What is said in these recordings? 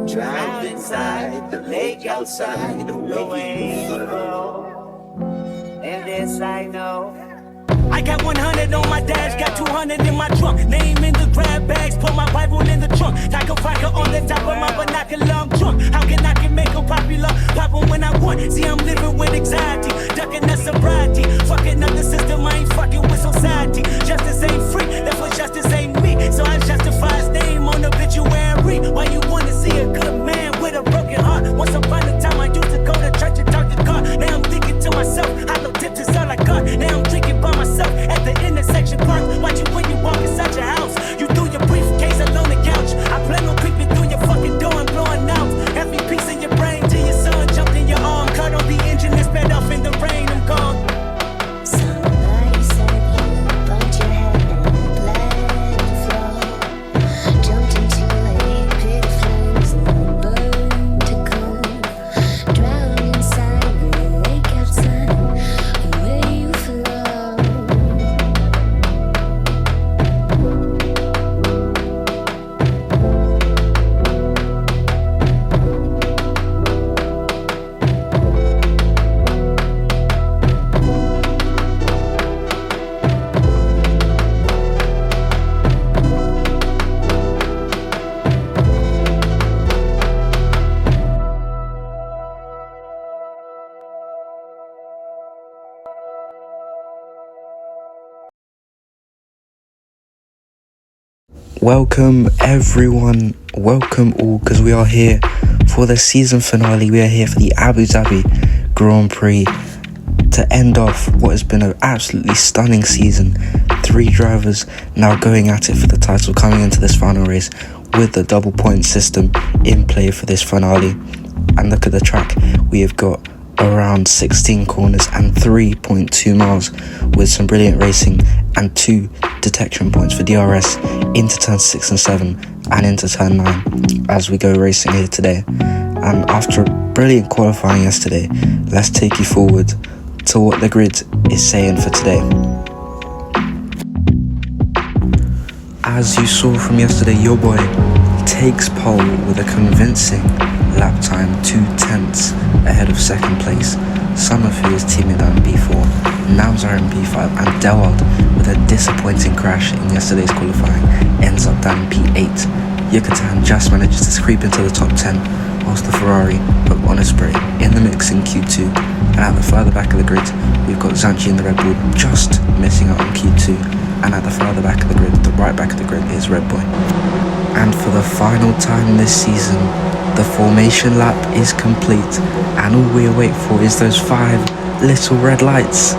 Drowned inside the lake outside, away you go. And this I know. I got 100 on my dash, got 200 in my trunk. Name in the grab bags, put my Bible in the trunk. Taco vodka on the top of my binocular, I'm drunk. How can I make them popular? Pop 'em when I want. See, I'm living with anxiety, ducking the sobriety. Fucking up the system, I ain't fucking with society. Justice ain't free, therefore justice ain't me. So I justify his name on the obituary. Why you wanna see a good man with a broken heart? Once upon a time, I used to go to church and talk to God. Now I'm thinking to myself, I know tips is all I got. Now I'm drinking by myself at the intersection park. Watch you when you walk inside your house. You threw your briefcase along the couch. I plan on creeping through your fucking door and blowing out every piece in your brain till your son jumped in your arm. Cut on the engine and sped off in the rain. I'm gone. Somebody said you bumped your head and bled the floor. Jumped into a pit of flames and burned to cold. Drowned inside the lake outside, where you flow. Welcome everyone, welcome all, because we are here for the season finale. We are here for the Abu Dhabi Grand Prix to end off what has been an absolutely stunning season. 3 drivers now going at it for the title, coming into this final race with the double point system in play for this finale. And look at the track, we have got around 16 corners and 3.2 miles with some brilliant racing and 2 detection points for DRS into turn 6 and 7 and into turn 9 as we go racing here today. And after a brilliant qualifying yesterday, let's take you forward to what the grid is saying for today. As you saw from yesterday, your boy takes pole with a convincing lap time 2/10 ahead of second place. Summerfield is teammate down in B4, Namzar in B5, and Delwald with a disappointing crash in yesterday's qualifying ends up down in P8. Yucatan just manages to creep into the top 10, whilst the Ferrari of Osprey in the mix in Q2. And at the further back of the grid, we've got Zanchi in the Red Bull just missing out on Q2. And at the further back of the grid, the right back of the grid, is Red Boy. And for the final time this season, the formation lap is complete, and all we await for is those 5 little red lights.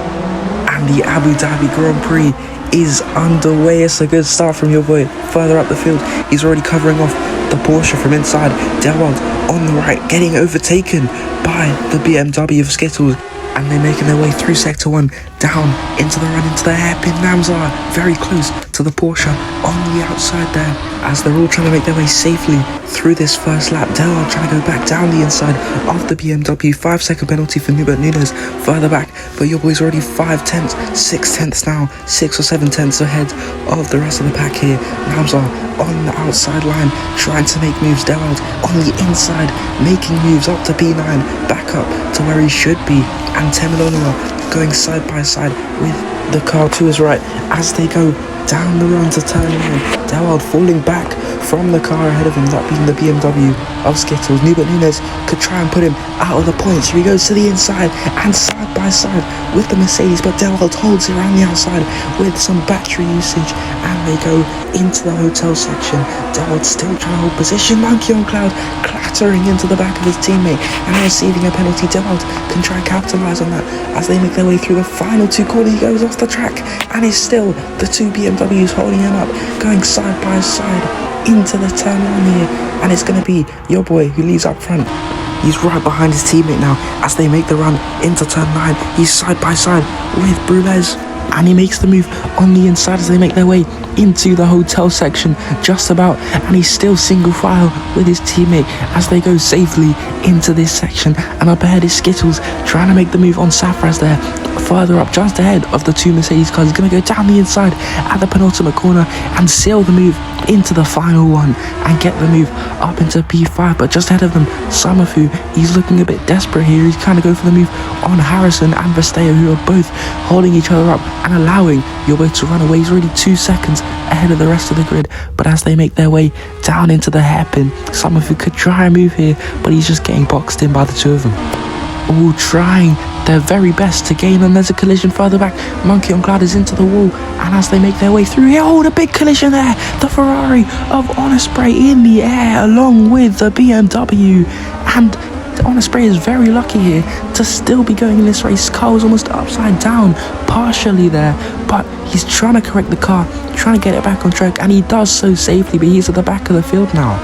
And the Abu Dhabi Grand Prix is underway. It's a good start from your boy. Further up the field, he's already covering off the Porsche from inside. Delwald on the right, getting overtaken by the BMW of Skittles. And they're making their way through Sector 1, down into the run into the hairpin. Namzar very close to the Porsche on the outside there, as they're all trying to make their way safely through this first lap. Delwald trying to go back down the inside of the BMW. 5-second penalty for Nubert Nunes further back, but your boy's already 5/10, 6/10 now, 6 or 7/10 ahead of the rest of the pack here. Namzar on the outside line trying to make moves. Delwald on the inside making moves up to P9, back up to where he should be. And Temelonua going side by side with the car to his right as they go down the run to turn 9. Delwald falling back from the car ahead of him, that being the BMW of Skittles. Nubert Nunes could try and put him out of the points. He goes to the inside and side by side with the Mercedes, but Delwald holds it around the outside with some battery usage, and they go into the hotel section. Delwald still trying to hold position. Monkey on Cloud clattering into the back of his teammate and receiving a penalty. Delwald can try and capitalise on that as they make their way through the final 2 corners. He goes off the track, and it's still the 2 BMWs holding him up, going side by side into the turn 1 here, and it's going to be your boy who leaves up front. He's right behind his teammate now as they make the run into turn 9. He's side by side with Brulez. and he makes the move on the inside as they make their way into the hotel section just about, and he's still single file with his teammate as they go safely into this section. And up ahead is Skittles trying to make the move on Safraz there, further up just ahead of the two Mercedes cars. He's going to go down the inside at the penultimate corner and seal the move into the final one and get the move up into P5. But just ahead of them, Summerfu, he's looking a bit desperate here. He's trying to go for the move on Harrison and Vesteo, who are both holding each other up and allowing Yobo to run away. He's already 2 seconds ahead of the rest of the grid, but as they make their way down into the hairpin, Summerfu could try and move here, but he's just getting boxed in by the two of them, all trying their very best to gain. And there's a collision further back. Monkey on Cloud is into the wall, and as they make their way through here, oh, the big collision there, the Ferrari of Osprey in the air along with the BMW, and Osprey is very lucky here to still be going in this race. Car was almost upside down partially there, but he's trying to correct the car, trying to get it back on track, and he does so safely, but he's at the back of the field now.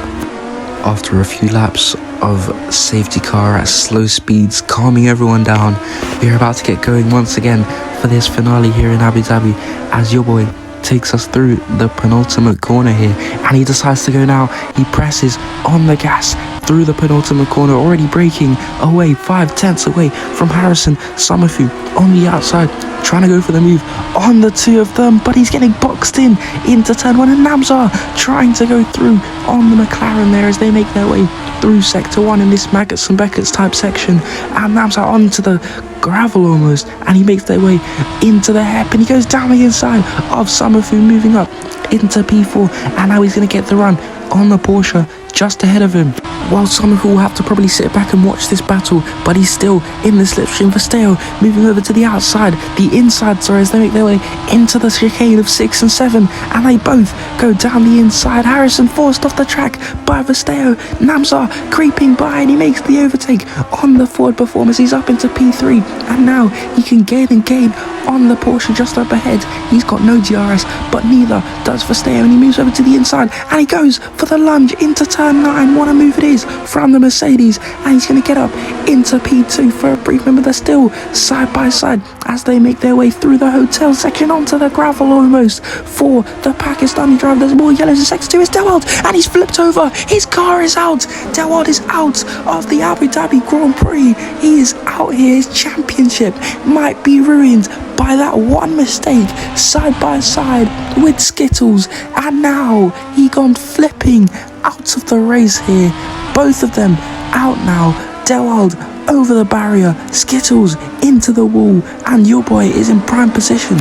After a few laps of safety car at slow speeds, calming everyone down, we're about to get going once again for this finale here in Abu Dhabi as your boy takes us through the penultimate corner here, and he decides to go now. He presses on the gas through the penultimate corner, already breaking away 5/10 away from Harrison. Summerfu on the outside trying to go for the move on the two of them, but he's getting boxed in into turn 1, and Namzar trying to go through on the McLaren there as they make their way through sector 1 in this Maggots and Beckett's type section, and Namzar onto the gravel almost, and he makes their way into the hairpin. He goes down the inside of Summerfu, moving up into P4, and now he's going to get the run on the Porsche just ahead of him. While Summerfu will have to probably sit back and watch this battle, but he's still in the slipstream. Vesteo moving over to the outside, the inside, sorry, as they make their way into the chicane of 6 and 7, and they both go down the inside. Harrison forced off the track by Vesteo. Namzar creeping by, and he makes the overtake on the Ford Performance. He's up into P3, and now he can gain on the Porsche just up ahead. He's got no DRS, but neither does Vesteo, and he moves over to the inside, and he goes for the lunge into turn 9. What a move it is from the Mercedes, and he's going to get up into P2 for a brief moment. They're still side by side as they make their way through the hotel section onto the gravel almost for the Pakistani driver. There's more yellows in sector 2. It's Delwald, and he's flipped over. His car is out. Delwald is out of the Abu Dhabi Grand Prix. He is out here. His championship might be ruined by that one mistake, side by side with Skittles, and now he gone flipping out of the race here. Both of them out now. Delwald over the barrier, Skittles into the wall, and your boy is in prime position.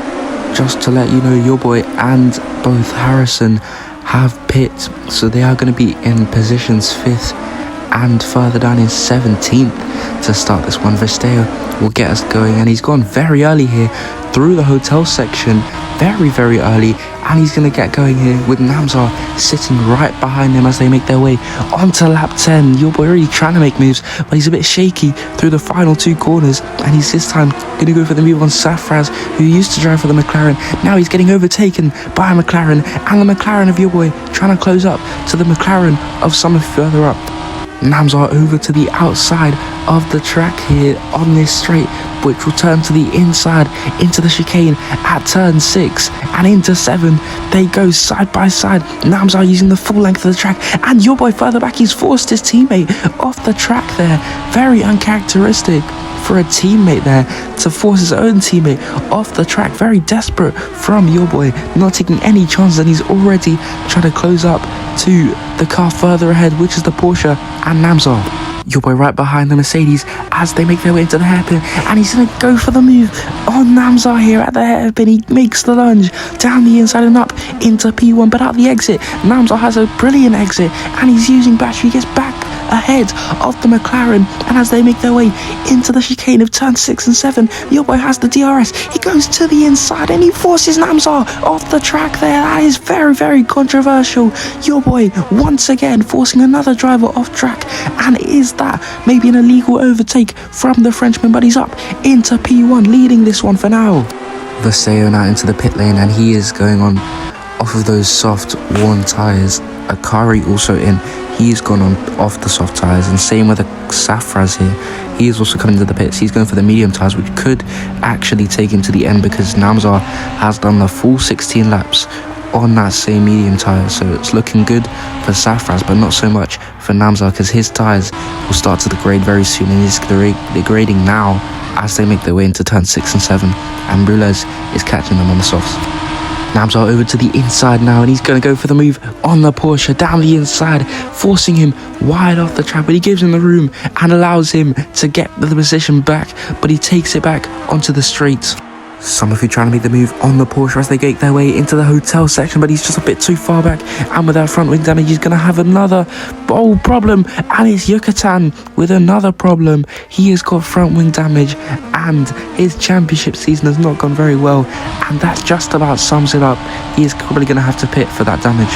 Just to let you know, your boy and both Harrison have pit, so they are going to be in positions 5th and further down in 17th to start this one. Vesteo will get us going, and he's gone very early here through the hotel section, very early, and he's going to get going here with Namzar sitting right behind him as they make their way onto lap 10. Your boy already trying to make moves, but he's a bit shaky through the final 2 corners, and he's this time going to go for the move on Safraz, who used to drive for the McLaren. Now he's getting overtaken by a McLaren, and the McLaren of your boy trying to close up to the McLaren of Summer further up. Namzar over to the outside of the track here on this straight, which will turn to the inside into the chicane at turn 6 and into 7. They go side by side. Namzar using the full length of the track, and your boy further back, he's forced his teammate off the track there. Very uncharacteristic for a teammate there to force his own teammate off the track. Very desperate from your boy, not taking any chances, and he's already trying to close up to the car further ahead, which is the Porsche and Namzar. Your boy right behind the Mercedes as they make their way into the hairpin, and he's going to go for the move on Namzar here at the hairpin. He makes the lunge down the inside and up into P1, but out the exit, Namzar has a brilliant exit, and he's using battery. He gets back ahead of the McLaren, and as they make their way into the chicane of turn 6 and 7, your boy has the DRS. He goes to the inside and he forces Namzar off the track there. That is very controversial. Your boy once again forcing another driver off track, and is that maybe an illegal overtake from the Frenchman? But he's up into P1, leading this one for now. Vesteo now into the pit lane, and he is going on off of those soft, worn tyres. Akari also in. He's gone on off the soft tyres, and same with Safraz here. He is also coming to the pits. He's going for the medium tyres, which could actually take him to the end because Namzar has done the full 16 laps on that same medium tyre. So it's looking good for Safraz, but not so much for Namzar because his tyres will start to degrade very soon, and he's degrading now as they make their way into turn 6 and 7, and Brulez is catching them on the softs. Namzar over to the inside now, and he's going to go for the move on the Porsche down the inside, forcing him wide off the track, but he gives him the room and allows him to get the position back, but he takes it back onto the straight. Summerfield trying to make the move on the Porsche as they get their way into the hotel section, but he's just a bit too far back, and with that front wing damage he's going to have another bold problem, and it's Yucatan with another problem. He has got front wing damage and his championship season has not gone very well, and that just about sums it up. He is probably going to have to pit for that damage.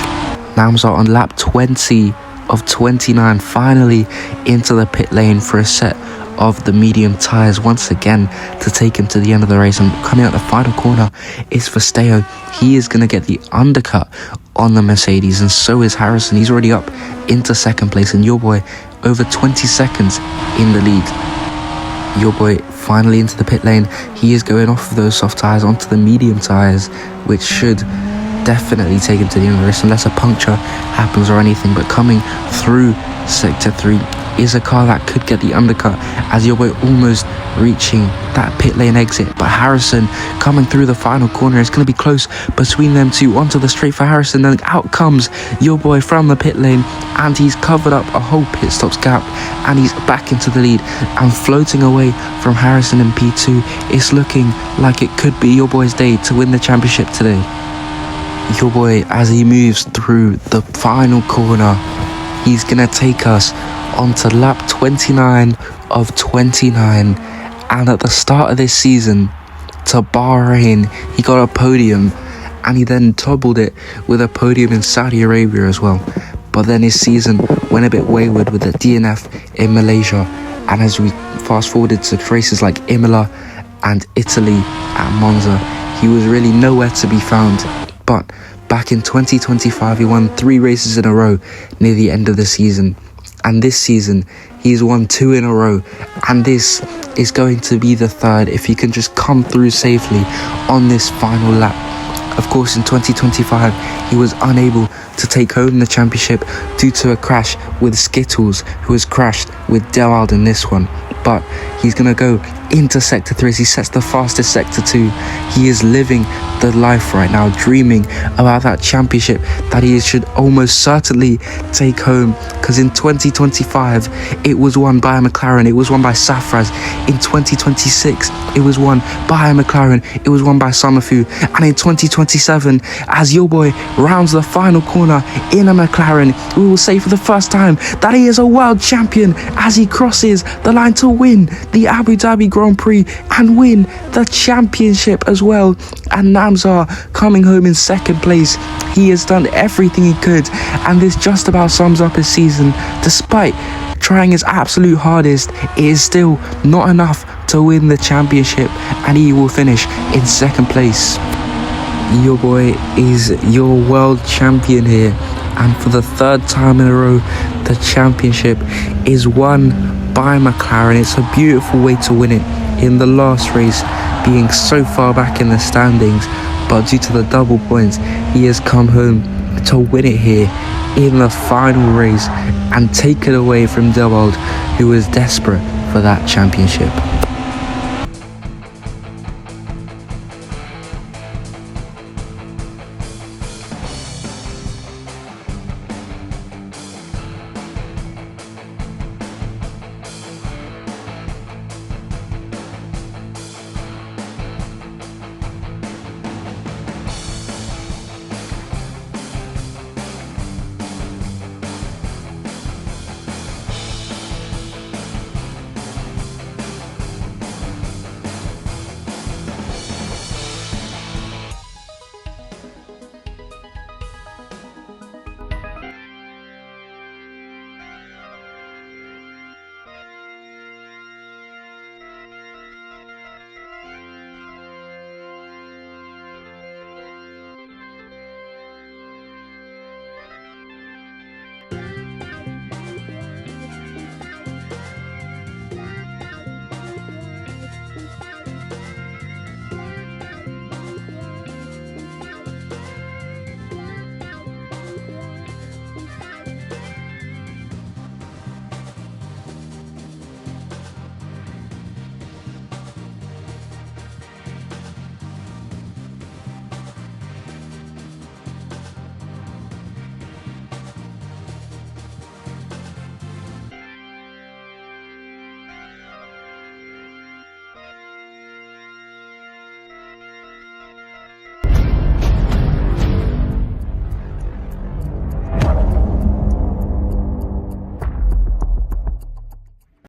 Namzar on lap 20 of 29 finally into the pit lane for a set of the medium tyres once again to take him to the end of the race. And coming out the final corner is for Steo. He is going to get the undercut on the Mercedes, and so is Harrison. He's already up into second place, and your boy over 20 seconds in the lead. Your boy finally into the pit lane. He is going off of those soft tyres onto the medium tyres, which should definitely take him to the end of the race unless a puncture happens or anything. But coming through sector 3 is a car that could get the undercut as your boy almost reaching that pit lane exit, but Harrison coming through the final corner. It's going to be close between them two onto the straight for Harrison, then out comes your boy from the pit lane, and he's covered up a whole pit stops gap, and he's back into the lead and floating away from Harrison in P2. It's looking like it could be your boy's day to win the championship today. Your boy, as he moves through the final corner, he's going to take us onto lap 29 of 29, and at the start of this season to Bahrain he got a podium, and he then doubled it with a podium in Saudi Arabia as well. But then his season went a bit wayward with the DNF in Malaysia, and as we fast forwarded to races like Imola and Italy at Monza, he was really nowhere to be found. But back in 2025 he won 3 races in a row near the end of the season, and this season he's won 2 in a row, and this is going to be the 3rd if he can just come through safely on this final lap. Of course, in 2025 he was unable to take home the championship due to a crash with Skittles, who has crashed with Delald in this one. But he's going to go into sector 3 as he sets the fastest sector 2. He is living the life right now, dreaming about that championship that he should almost certainly take home, because in 2025 it was won by a McLaren, it was won by Safraz. In 2026 it was won by a McLaren, it was won by Summerfield, and in 2027, as your boy rounds the final corner in a McLaren, we will say for the first time that he is a world champion as he crosses the line to win the Abu Dhabi Grand Prix and win the championship as well. And Namzar coming home in second place. He has done everything he could, and this just about sums up his season. Despite trying his absolute hardest, it is still not enough to win the championship, and he will finish in second place. Your boy is your world champion here, and for the 3rd time in a row the championship is won by McLaren. It's a beautiful way to win it in the last race, being so far back in the standings, but due to the double points he has come home to win it here in the final race and take it away from Delald, who was desperate for that championship.